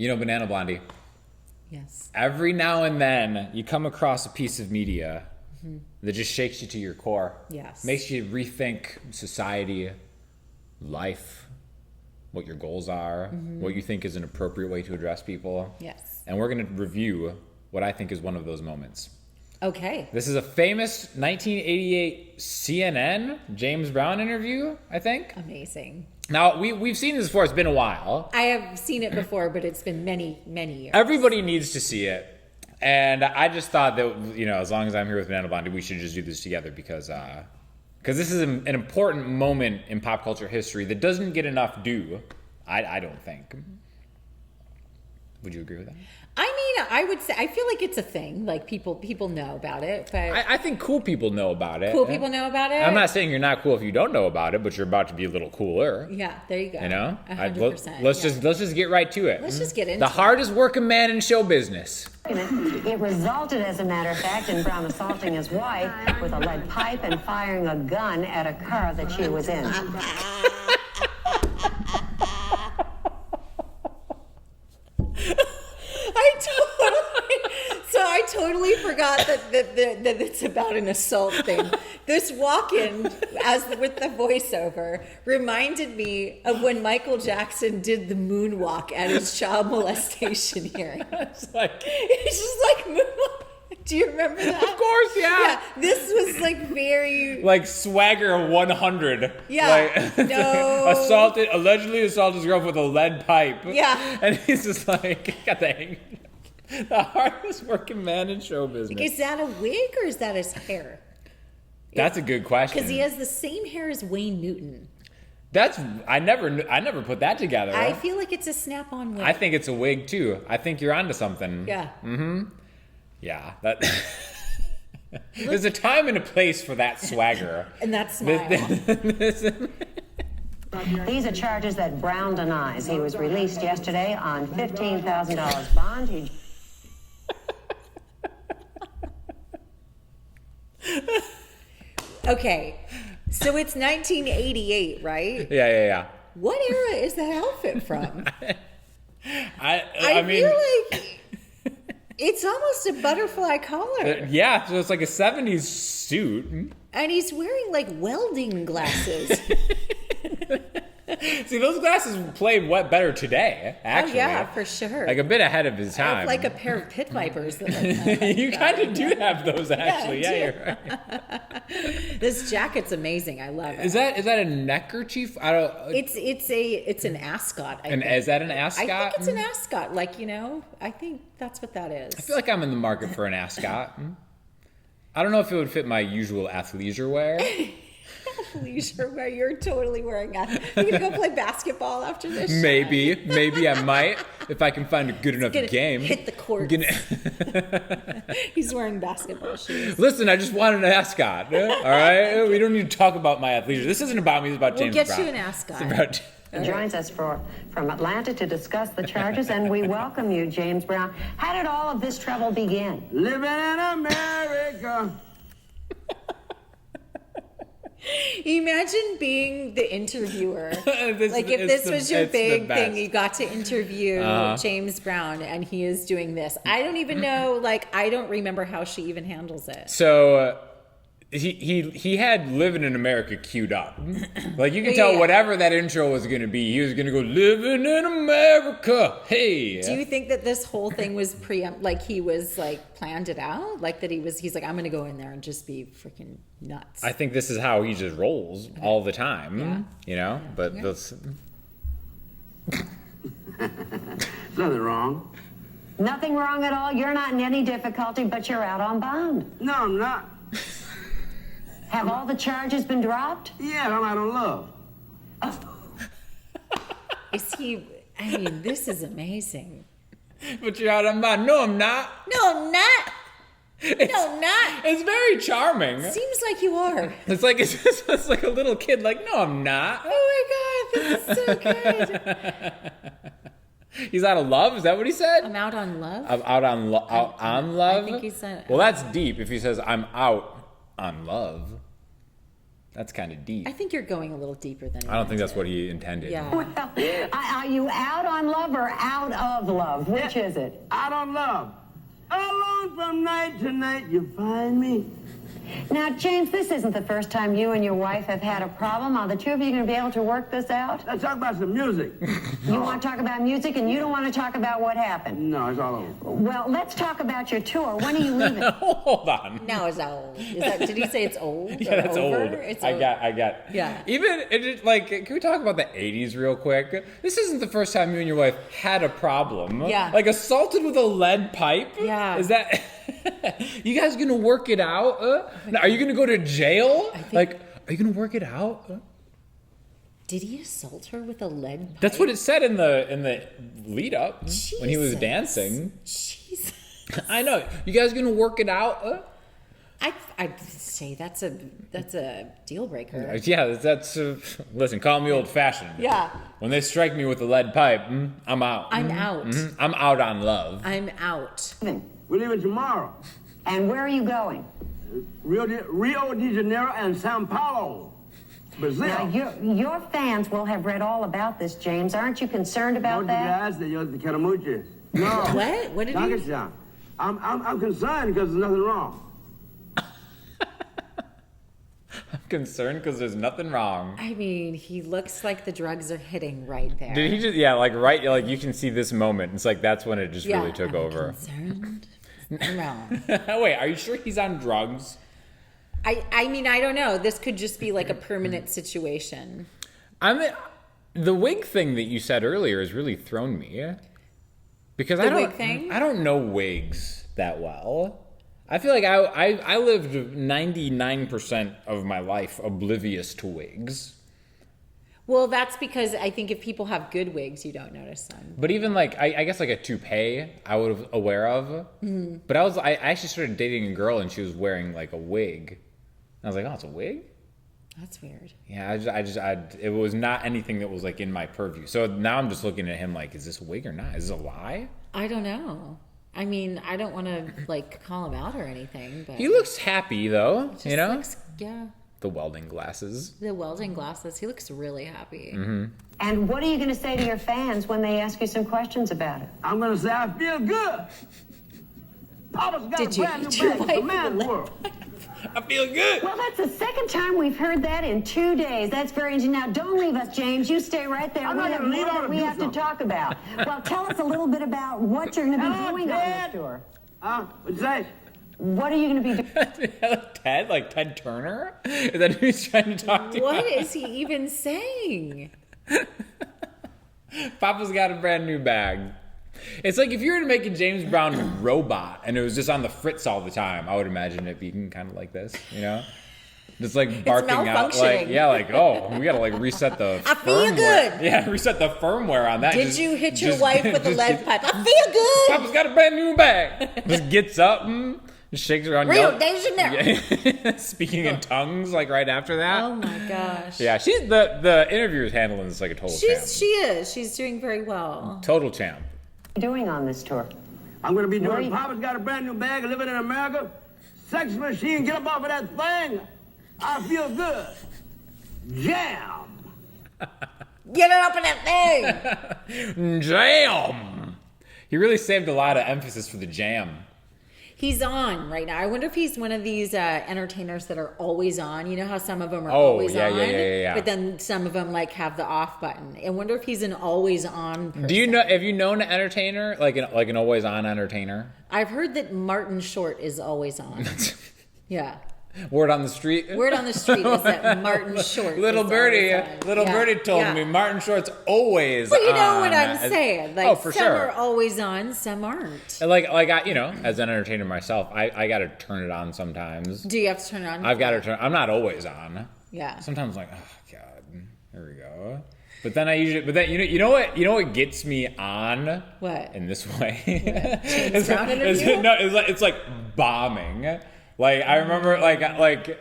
You know, Banana Blondie, Yes. every now and then you come across a piece of media that just shakes you to your core. Yes. Makes you rethink society, life, what your goals are, what you think is an appropriate way to address people. Yes. And we're going to review what I think is one of those moments. Okay. This is a famous 1988 CNN James Brown interview, I think. Amazing. Now, we've seen this before. It's been a while. I have seen it before, but it's been many, many years. Everybody needs to see it. And I just thought that, you know, as long as I'm here with Banana Blondie, we should just do this together because this is an important moment in pop culture history that doesn't get enough due, I don't think. Would you agree with that? I mean, I would say, I feel like it's a thing. Like, people know about it, but... I think cool people know about it. Cool people know about it? I'm not saying you're not cool if you don't know about it, but you're about to be a little cooler. Yeah, there you go. You know? 100%. Let's just get right to it. Let's just get into the it. hardest working man in show business. It resulted, as a matter of fact, in Brown assaulting his wife with a lead pipe and firing a gun at a car that she was in. I totally forgot that it's about an assault thing. This walk-in, with the voiceover, reminded me of when Michael Jackson did the moonwalk at his child molestation hearing. It's just like moonwalk. Do you remember that? Of course, yeah. Yeah, this was like very... Like Swagger 100. Yeah, like, no. Allegedly assaulted his girlfriend with a lead pipe. Yeah. And he's just like, got the hang. The hardest working man in show business. Is that a wig or is that his hair? That's a good question. Because he has the same hair as Wayne Newton. I never put that together. I feel like it's a snap-on wig. I think it's a wig too. I think you're onto something. Yeah. Yeah. That. There's a time and a place for that swagger. And that smile. These are charges that Brown denies. He was released yesterday on $15,000 bond. Okay, so it's 1988, right? Yeah. What era is that outfit from? I mean, feel like it's almost a butterfly collar. Yeah, so it's like a 70s suit. And he's wearing like welding glasses. See, those glasses play better today, actually. Oh, yeah, for sure. Like a bit ahead of his I time. have like a pair of pit vipers. That You kind of do have those, actually. Yeah, you're right. This jacket's amazing. I love it. Is that a neckerchief? I don't. It's an ascot. Is that an ascot? I think it's an ascot. Like, I think that's what that is. I feel like I'm in the market for an ascot. I don't know if it would fit my usual athleisure wear. Athleisure wear. You're totally wearing that. You're gonna go play basketball after this. Maybe I might if I can find a good enough game. Hit the court. He's wearing basketball shoes. Listen, I just wanted an ascot. All right, we don't need to talk about my athleisure. This isn't about me. It's about James Brown. We'll get you an ascot. It's about. Joins us from Atlanta to discuss the charges, and we welcome you, James Brown. How did all of this trouble begin? Living in America. Imagine being the interviewer. If this was your it's big the best. thing, you got to interview James Brown, and he is doing this. I don't even know. I don't remember how she even handles it. So he had "Living in America" queued up. Like you can tell whatever that intro was going to be, he was going to go "Living in America." Hey. Do you think that this whole thing was he was planned it out? Like that he's like, I'm going to go in there and just be freaking nuts. I think this is how he just rolls all the time. Yeah. But Yeah. that's Nothing wrong. Nothing wrong at all. You're not in any difficulty, but you're out on bond. No, I'm not. Have all the charges been dropped? Yeah, I'm out on love. Is he? I mean, this is amazing. But you're out on bond. No, I'm not. No, I'm not. No, I'm not. It's very charming. Seems like you are. It's like a little kid. Like, no, I'm not. Oh my God, this is so good. He's out of love. Is that what he said? I'm out on love. I'm out on love. I think he said. Well, that's deep. If he says I'm out on love. That's kind of deep. I think you're going a little deeper than I don't think that's what he intended. Yeah. Well, are you out on love or out of love? Which is it? Out on love. Alone from night to night, you find me. Now, James, this isn't the first time you and your wife have had a problem. Are the two of you going to be able to work this out? Let's talk about some music. You want to talk about music and you don't want to talk about what happened? No, it's all over. Well, let's talk about your tour. When are you leaving? Hold on. Now it's old. Did he say it's old? Yeah, that's over? old. It's I old. got. Yeah. Even like, can we talk about the '80s real quick? This isn't the first time you and your wife had a problem. Yeah. Like assaulted with a lead pipe. Yeah. Is that? You guys gonna work it out? Now, are you gonna go to jail? Like, are you gonna work it out? Did he assault her with a lead pipe? That's what it said in the lead up when he was Jesus. dancing. Jesus. I know. You guys gonna work it out? I'd say that's a deal breaker. Yeah, that's. Listen, call me old fashioned. Yeah. When they strike me with a lead pipe, I'm out. I'm out. I'm out on love. I'm out. We're leaving tomorrow. And where are you going? Rio de Janeiro and Sao Paulo, Brazil. Now, your fans will have read all about this, James. Aren't you concerned about that? No. What? What did you? Nakasha. I'm concerned because there's nothing wrong. I'm concerned because there's nothing wrong. I mean, he looks like the drugs are hitting right there. Did he just? Yeah, like right. Like you can see this moment. It's like that's when it just really took I'm over. Concerned? I'm wrong. Wait, are you sure he's on drugs? I mean, I don't know. This could just be like a permanent situation. The wig thing that you said earlier has really thrown me. Because wig thing? I don't know wigs that well. I feel like I lived 99% of my life oblivious to wigs. Well, that's because I think if people have good wigs, you don't notice them. But even like I guess like a toupee, I was aware of. But I actually started dating a girl and she was wearing like a wig. And I was like, oh, it's a wig? That's weird. Yeah, it was not anything that was like in my purview. So now I'm just looking at him like, is this a wig or not? Is this a lie? I don't know. I mean, I don't want to like call him out or anything, but He looks happy though, you know? looks, yeah. The welding glasses. The welding glasses. He looks really happy. And what are you going to say to your fans when they ask you some questions about it? I'm going to say I feel good. Papa's got Did a you brand eat new your bag wife for man's with a world. I feel good. Well, that's the second time we've heard that in 2 days. That's very interesting. Now, don't leave us, James. You stay right there. I'm We not have gonna leave. more I that wanna we do have to something. talk about. Well, tell us a little bit about what you're going to be Hello, doing on Ted. this tour. What'd you say? What are you going to be doing? Ted? Like Ted Turner? Is that who he's trying to talk to? What is he even saying? Papa's got a brand new bag. It's like if you were to make a James Brown robot and it was just on the fritz all the time, I would imagine it being kind of like this, you know? Just like barking out, like, malfunctioning. yeah, like, oh, we gotta like reset the I feel firmware. good. Yeah, reset the firmware on that. Did Just- you hit your just- wife with a just lead get- pipe? I feel good. Papa's got a brand new bag. Just gets up and just shakes around. Rio de Janeiro. Yeah. Speaking in tongues, like right after that. Oh my gosh. Yeah, she's the interviewer's handling this like a total champ. She is. She's doing very well. Total champ. doing on this tour? I'm going to be Where doing you- Papa's got a brand new bag, living in America. Sex machine, get up off of that thing. I feel good. Jam. Get it up in that thing. Jam! He really saved a lot of emphasis for the jam. He's on right now. I wonder if he's one of these entertainers that are always on. You know how some of them are Oh, always yeah, on, yeah. but then some of them like have the off button. I wonder if he's an always on person. Do you know? Have you known an entertainer like an always on entertainer? I've heard that Martin Short is always on. Yeah. Word on the street. Word on the street is that Martin Short. Little is birdie, always on. little Yeah, birdie told yeah. me Martin Short's always. Well, you know on. what I'm saying. Like, oh, for some sure. are always on, some aren't. Like I, as an entertainer myself, I got to turn it on sometimes. Do you have to turn it on? I've got to turn. I'm not always on. Yeah. Sometimes I'm like, oh god, here we go. But then you know what gets me on? What? In this way? James Brown interview? It's like bombing. Like I remember like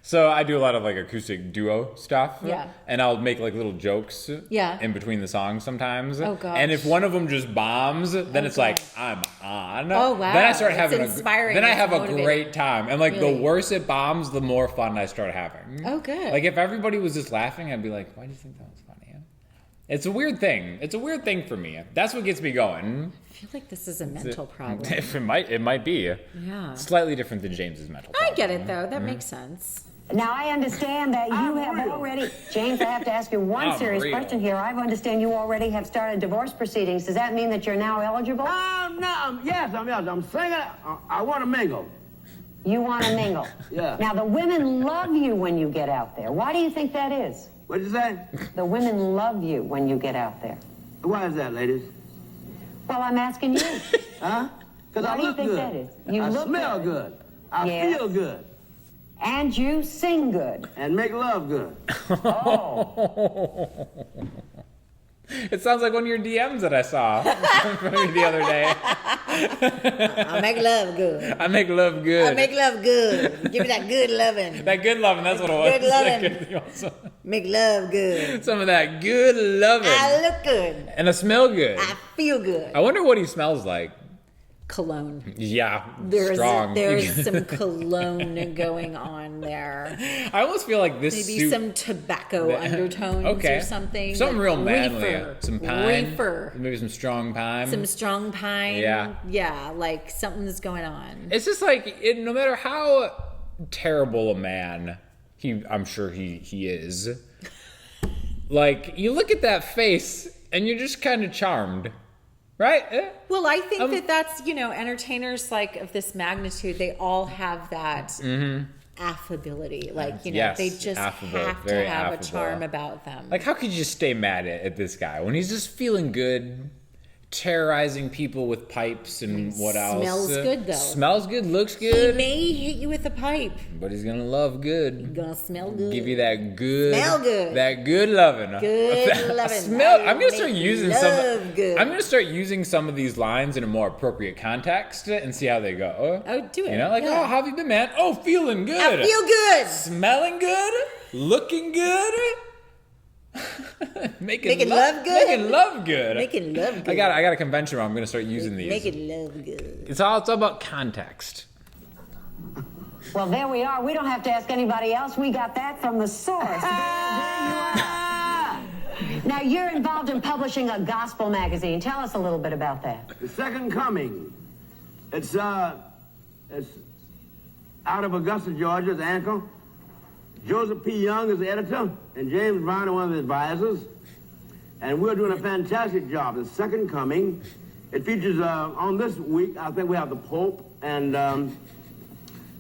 So I do a lot of like acoustic duo stuff. Yeah. And I'll make like little jokes. Yeah. In between the songs sometimes. Oh, gosh. And if one of them just bombs, then it's like I'm on. Oh, wow. Then I start It's having inspiring. then I It's have a motivating. great time. And like Really? the worse it bombs, the more fun I start having. Oh, good. Like if everybody was just laughing, I'd be like, why do you think that was funny? It's a weird thing. It's a weird thing for me. That's what gets me going. I feel like this is a mental problem. It might be. Yeah. Slightly different than James's mental problem. I get it, though. That makes sense. Now, I understand that you have real. already... James, I have to ask you one I'm serious real. question here. I understand you already have started divorce proceedings. Does that mean that you're now eligible? No, yes, I'm single. I want to mingle. You want to mingle. Yeah. Now, the women love you when you get out there. Why do you think that is? What'd you say? The women love you when you get out there. Why is that, ladies? Well, I'm asking you. Huh? Because Why I do you look think good. that is? You I look smell good. good. I Yes. feel good. And you sing good. And make love good. Oh. It sounds like one of your DMs that I saw from you the other day. I make love good. I make love good. I make love good. Give me that good loving. that good loving, that's what it was. Good loving. That good- also- Make love good. Some of that good loving. I look good. And I smell good. I feel good. I wonder what he smells like. Cologne. Yeah, There's strong. some cologne going on there. I almost feel like this Maybe suit... some tobacco undertones okay. or something. Something like real manly. reefer. Some pine. Reefer. Maybe some strong pine. Some strong pine. Yeah. Yeah, like something's going on. It's just like, no matter how terrible a man I'm sure he is, like, you look at that face and you're just kind of charmed. Right? Well, I think that's, entertainers like of this magnitude, they all have that affability. Like, Yes, they just affable, have to very have affable. a charm about them. Like, how could you just stay mad at this guy when he's just feeling good, terrorizing people with pipes and what else? Smells good, though. Smells good, looks He good, may hit you with a pipe. but he's gonna love good. Gonna smell good. Give you that good, Smell good. that good loving. Good loving. Smell. I'm gonna Make start you using love good. I'm gonna start using some of these lines in a more appropriate context and see how they go. Oh, do it. Like, Yeah. oh, how have you been, man? Oh, feeling good. I feel good. Smelling good, looking good, making love good. making love good. Making love good. I got a convention where I'm gonna start using these. Making love good. It's all about context. Well, there we are. We don't have to ask anybody else. We got that from the source. Now, you're involved in publishing a gospel magazine. Tell us a little bit about that. The Second Coming. It's out of Augusta, Georgia, the anchor. Joseph P. Young is the editor, and James Brown is one of the advisors. And we're doing a fantastic job. The Second Coming. It features, on this week, I think we have the Pope and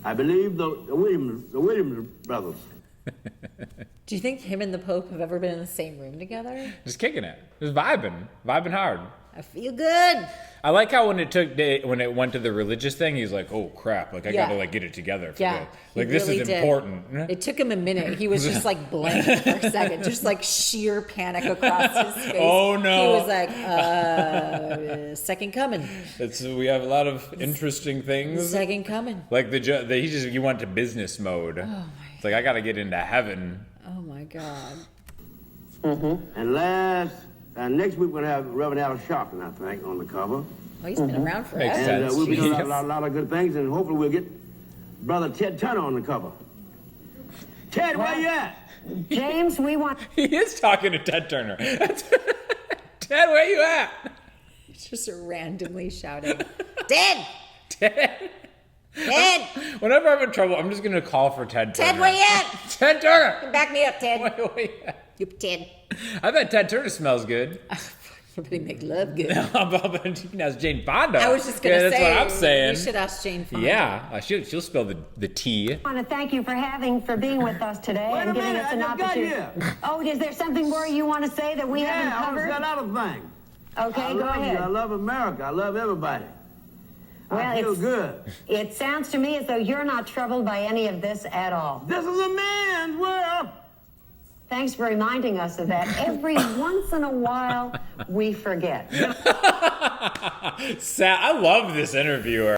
I believe the Williams brothers. Do you think him and the Pope have ever been in the same room together? Just kicking it. Just vibing hard. I feel good. I like how when it went to the religious thing, he's like, "Oh crap! Like I Yeah. gotta get it together for Yeah. this. he Like this really is did. important." It took him a minute. He was just like blank for a second, just like sheer panic across his face. Oh, no. He was like, second coming. We have a lot of interesting things. Second coming. Like he went to business mode. It's like I gotta get into heaven. Oh my God. And next week we're going to have Reverend Al Sharpton, I think, on the cover. Oh, he's been around Makes forever. sense. And we'll be doing a Jesus. lot of good things, and hopefully we'll get Brother Ted Turner on the cover. Ted, where you at? James, we want... He is talking to Ted Turner. Ted, where you at? He's just randomly shouting, Ted! Ted. Ted! Whenever I'm in trouble, I'm just gonna call for Ted Turner. Ted, where you at? Ted Turner. Back me up, Ted. Where you at? You Ted. I bet Ted Turner smells good. Everybody make love good. You can ask Jane Fonda. I was just going to yeah, say. That's what I'm saying. We should ask Jane Fonda. Yeah, she'll spill the tea. I want to thank you for being with us today Wait and a giving minute, us an I just got opportunity. here. Oh, is there something more you want to say that we haven't Yeah, I want to covered? say a lot of things. Okay, I go love ahead. you. I love America. I love everybody. Well, I feel good. It sounds to me as though you're not troubled by any of this at all. This is a man's world. Thanks for reminding us of that. Every once in a while, we forget. I love this interviewer.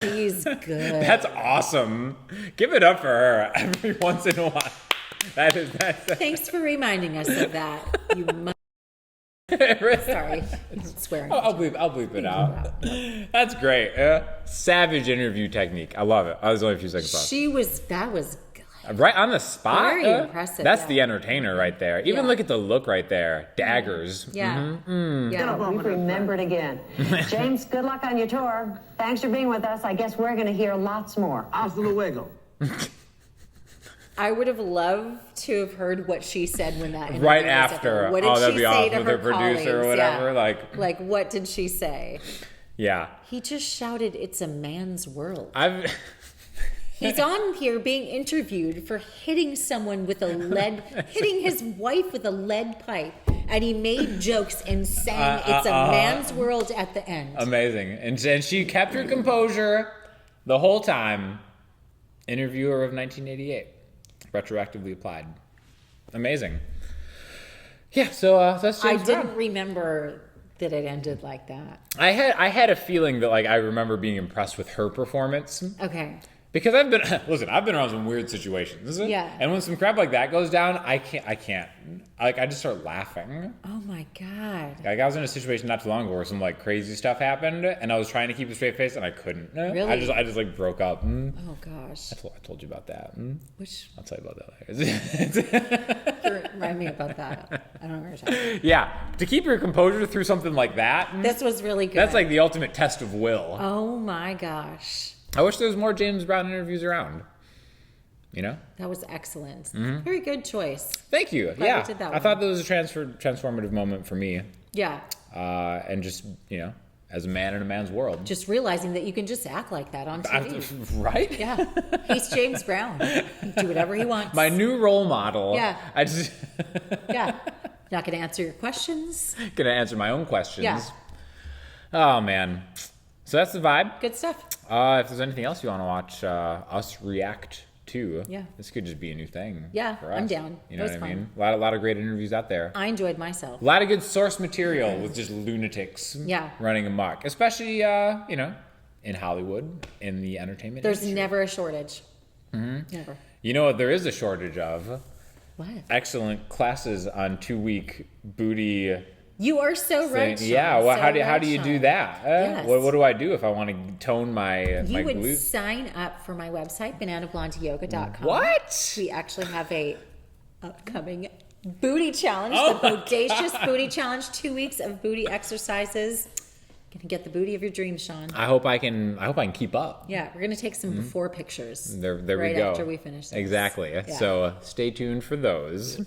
He's good. That's awesome. Give it up for her every once in a while. That's Thanks for reminding us of that. You Sorry, I'm swearing. I'll bleep it out. That's great. Savage interview technique. I love it. I was only a few seconds off. That was good. Right on the spot. Very impressive. That's yeah. the entertainer right there. Even look at the look right there. Daggers. Yeah. Yeah. We've remembered again. James, good luck on your tour. Thanks for being with us. I guess we're going to hear lots more. Hasta luego. I would have loved to have heard what she said when that interview Right was after. over. What did that'd she be say awesome to with her her producer or colleagues? whatever. Yeah. Like, what did she say? yeah. He just shouted, "It's a man's world." I've He's on here being interviewed for hitting his wife with a lead pipe, and he made jokes and sang "It's a man's world" at the end. Amazing. And she kept her composure the whole time. Interviewer of 1988. Retroactively applied. Amazing. Yeah, so that's James I Brown. didn't remember that it ended like that. I had a feeling that I remember being impressed with her performance. Okay. Because I've been around some weird situations. Yeah. And when some crap like that goes down, I can't. I just start laughing. Oh my God. I was in a situation not too long ago where some crazy stuff happened, and I was trying to keep a straight face, and I couldn't. Really? I just broke up. Oh gosh. I told you about that. Which I'll tell you about that later. remind me about that. I don't know what you're talking about. Yeah, to keep your composure through something like that. This was really good. That's the ultimate test of will. Oh my gosh. I wish there was more James Brown interviews around. That was excellent. Mm-hmm. Very good choice. Thank you. Glad yeah, we did that I one. thought that was a transformative moment for me. Yeah. And just as a man in a man's world. Just realizing that you can just act like that on TV. Right? Yeah. He's James Brown. He can do whatever he wants. My new role model. Yeah. I just Yeah. Not going to answer your questions. gonna answer my own questions. Yeah. Oh man. So that's the vibe. Good stuff. If there's anything else you want to watch us react to, Yeah. this could just be a new thing. Yeah, for us. I'm down. You know It was what I mean? fun. A lot of great interviews out there. I enjoyed myself. A lot of good source material with just lunatics Yeah. running amok, especially in Hollywood, in the entertainment There's industry. never a shortage. Mm-hmm. Never. You know what there is a shortage of? What? Excellent classes on 2-week booty You are so right. thing. Sean. Yeah, So how do right, you do Sean. that? Yes. What do I do if I want to tone my You would glutes? sign up for my website, bananablondyoga.com. What? We actually have a upcoming booty challenge, Oh the Bodacious Booty Challenge, 2 weeks of booty exercises. Gonna get the booty of your dreams, Sean. I hope I can keep up. Yeah, we're gonna take some before pictures. There right we go. after we finish this. Exactly. Yeah. So stay tuned for those.